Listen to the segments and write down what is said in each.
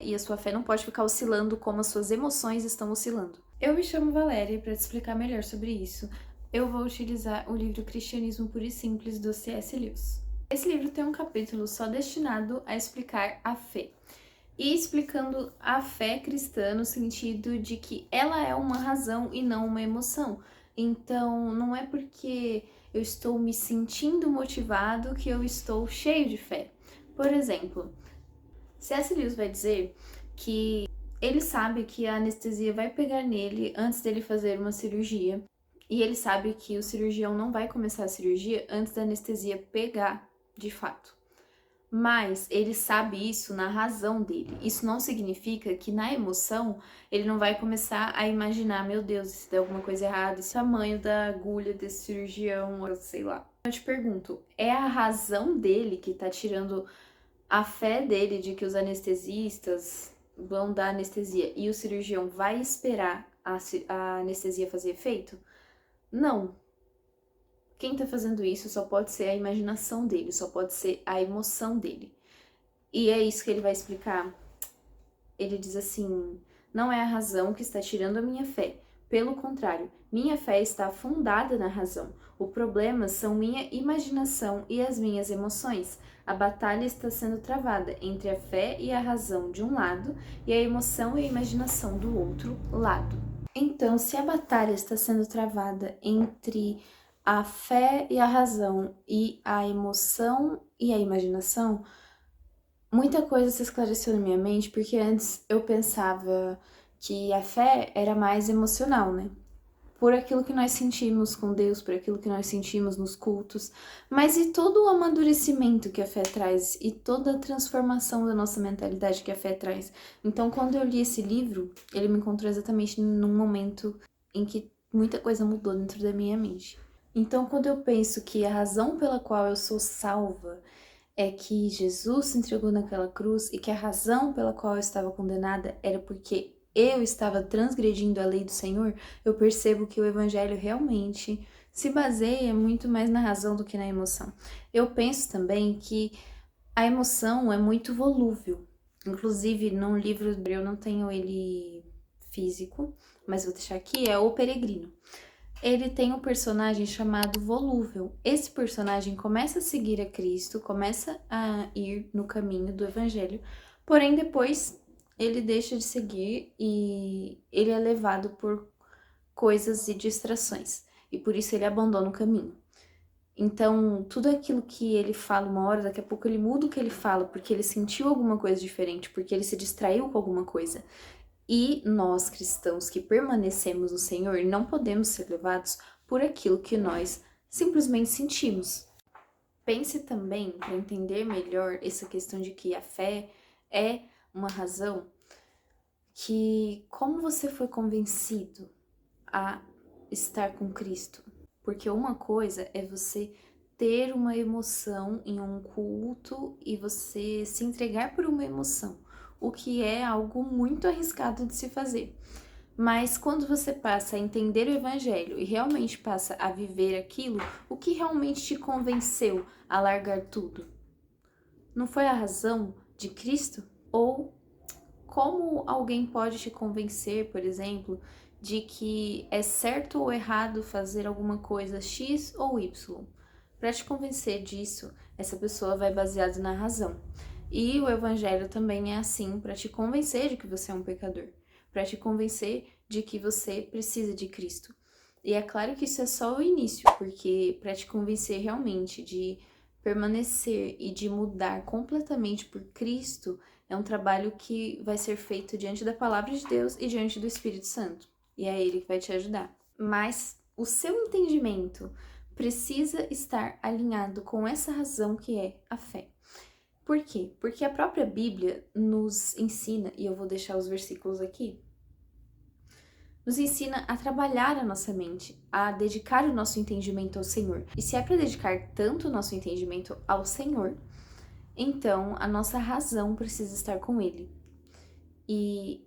e a sua fé não pode ficar oscilando como as suas emoções estão oscilando. Eu me chamo Valéria e para te explicar melhor sobre isso, eu vou utilizar o livro Cristianismo Puro e Simples do C.S. Lewis. Esse livro tem um capítulo só destinado a explicar a fé. E explicando a fé cristã no sentido de que ela é uma razão e não uma emoção. Então, não é porque eu estou me sentindo motivado que eu estou cheio de fé. Por exemplo, C.S. Lewis vai dizer que ele sabe que a anestesia vai pegar nele antes dele fazer uma cirurgia. E ele sabe que o cirurgião não vai começar a cirurgia antes da anestesia pegar de fato. Mas ele sabe isso na razão dele. Isso não significa que na emoção ele não vai começar a imaginar, meu Deus, se der alguma coisa errada, esse tamanho da agulha desse cirurgião, sei lá. Eu te pergunto, é a razão dele que tá tirando a fé dele de que os anestesistas vão dar anestesia e o cirurgião vai esperar a anestesia fazer efeito? Não. Quem tá fazendo isso só pode ser a imaginação dele, só pode ser a emoção dele. E é isso que ele vai explicar. Ele diz assim: não é a razão que está tirando a minha fé. Pelo contrário, minha fé está fundada na razão. O problema são minha imaginação e as minhas emoções. A batalha está sendo travada entre a fé e a razão de um lado e a emoção e a imaginação do outro lado. Então, se a batalha está sendo travada entre a fé e a razão e a emoção e a imaginação, muita coisa se esclareceu na minha mente, porque antes eu pensava que a fé era mais emocional, né? Por aquilo que nós sentimos com Deus, por aquilo que nós sentimos nos cultos, mas e todo o amadurecimento que a fé traz e toda a transformação da nossa mentalidade que a fé traz. Então, quando eu li esse livro, ele me encontrou exatamente num momento em que muita coisa mudou dentro da minha mente. Então, quando eu penso que a razão pela qual eu sou salva é que Jesus se entregou naquela cruz e que a razão pela qual eu estava condenada era porque eu estava transgredindo a lei do Senhor, eu percebo que o evangelho realmente se baseia muito mais na razão do que na emoção. Eu penso também que a emoção é muito volúvel. Inclusive, num livro, eu não tenho ele físico, mas vou deixar aqui, é O Peregrino. Ele tem um personagem chamado Volúvel. Esse personagem começa a seguir a Cristo, começa a ir no caminho do Evangelho, porém depois ele deixa de seguir e ele é levado por coisas e distrações, e por isso ele abandona o caminho. Então, tudo aquilo que ele fala uma hora, daqui a pouco ele muda o que ele fala, porque ele sentiu alguma coisa diferente, porque ele se distraiu com alguma coisa. E nós, cristãos que permanecemos no Senhor, não podemos ser levados por aquilo que nós simplesmente sentimos. Pense também, para entender melhor essa questão de que a fé é uma razão, que como você foi convencido a estar com Cristo? Porque uma coisa é você ter uma emoção em um culto e você se entregar por uma emoção, o que é algo muito arriscado de se fazer. Mas quando você passa a entender o evangelho e realmente passa a viver aquilo, o que realmente te convenceu a largar tudo? Não foi a razão de Cristo? Ou como alguém pode te convencer, por exemplo, de que é certo ou errado fazer alguma coisa X ou Y? Para te convencer disso, essa pessoa vai baseado na razão. E o evangelho também é assim, para te convencer de que você é um pecador, para te convencer de que você precisa de Cristo. E é claro que isso é só o início, porque para te convencer realmente de permanecer e de mudar completamente por Cristo, é um trabalho que vai ser feito diante da palavra de Deus e diante do Espírito Santo. E é ele que vai te ajudar. Mas o seu entendimento precisa estar alinhado com essa razão que é a fé. Por quê? Porque a própria Bíblia nos ensina, e eu vou deixar os versículos aqui, nos ensina a trabalhar a nossa mente, a dedicar o nosso entendimento ao Senhor. E se é para dedicar tanto o nosso entendimento ao Senhor, então a nossa razão precisa estar com Ele. E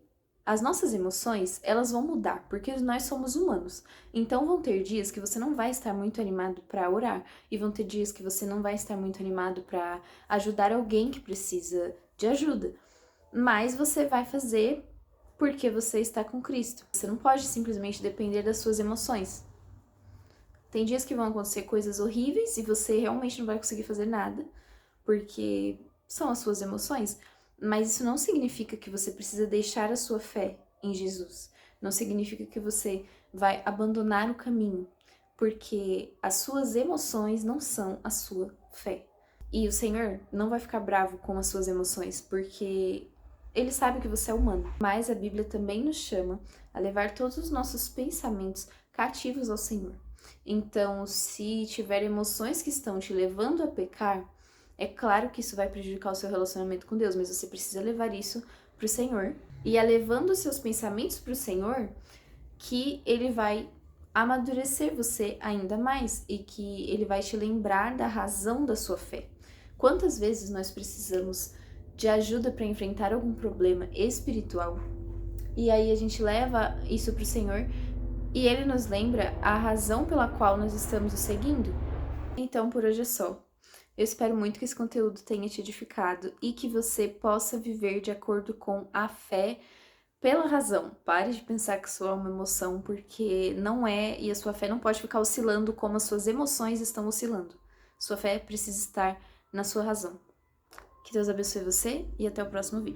as nossas emoções, elas vão mudar, porque nós somos humanos. Então vão ter dias que você não vai estar muito animado para orar, e vão ter dias que você não vai estar muito animado para ajudar alguém que precisa de ajuda. mas você vai fazer porque você está com Cristo. Você não pode simplesmente depender das suas emoções. Tem dias que vão acontecer coisas horríveis e você realmente não vai conseguir fazer nada, porque são as suas emoções, mas isso não significa que você precisa deixar a sua fé em Jesus. Não significa que você vai abandonar o caminho, porque as suas emoções não são a sua fé. E o Senhor não vai ficar bravo com as suas emoções, porque Ele sabe que você é humano. Mas a Bíblia também nos chama a levar todos os nossos pensamentos cativos ao Senhor. Então, se tiver emoções que estão te levando a pecar, é claro que isso vai prejudicar o seu relacionamento com Deus, mas você precisa levar isso para o Senhor. E é levando os seus pensamentos para o Senhor que Ele vai amadurecer você ainda mais e que Ele vai te lembrar da razão da sua fé. Quantas vezes nós precisamos de ajuda para enfrentar algum problema espiritual e aí a gente leva isso para o Senhor e Ele nos lembra a razão pela qual nós estamos o seguindo? Então, por hoje é só. Eu espero muito que esse conteúdo tenha te edificado e que você possa viver de acordo com a fé pela razão. Pare de pensar que isso é uma emoção, porque não é, e a sua fé não pode ficar oscilando como as suas emoções estão oscilando. Sua fé precisa estar na sua razão. Que Deus abençoe você e até o próximo vídeo.